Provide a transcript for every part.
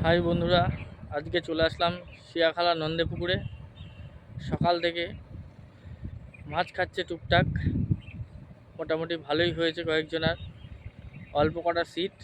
High বন্ধুরা, আজকে চলে আসলাম শিয়াখালা নন্দে পুকুরে। সকাল থেকে মাছ খাচ্ছে টুকটাক, মোটামুটি ভালোই হয়েছে কয়েকজনের, অল্প কটা সিট।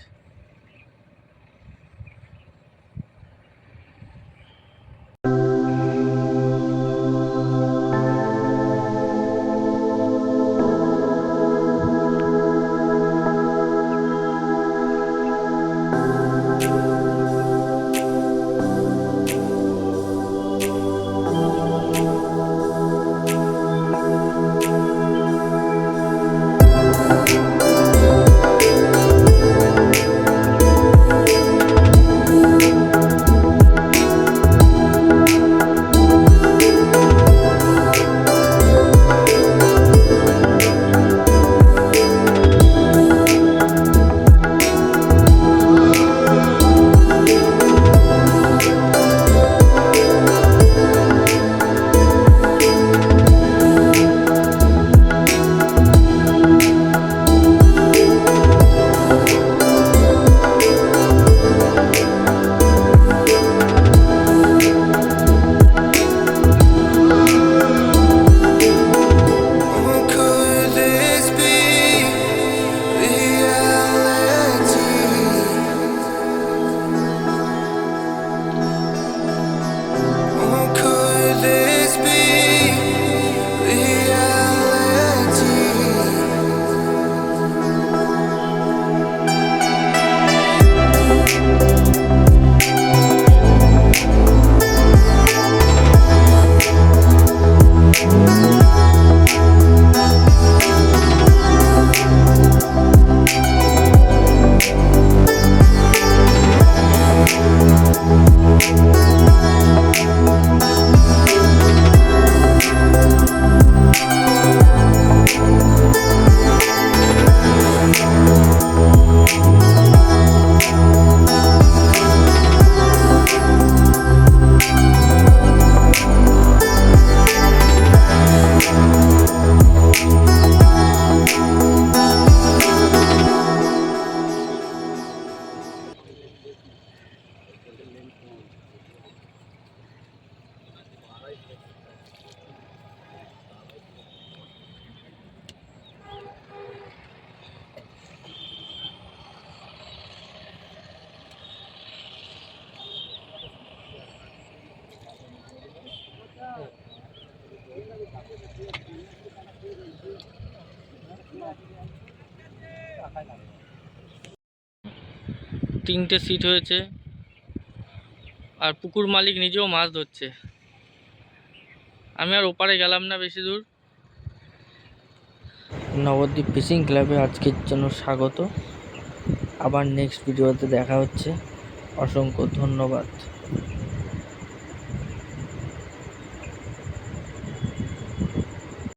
তিনটে সিট হয়েছে, আর পুকুর মালিক নিজেও মাছ ধরছে। আমি আর ওপারে গেলাম না বেশি দূর। নবদ্বীপ ফিশিং ক্লাবে আজকের জন্য স্বাগত। আবার নেক্সট ভিডিওতে দেখা হচ্ছে। অসংখ্য ধন্যবাদ।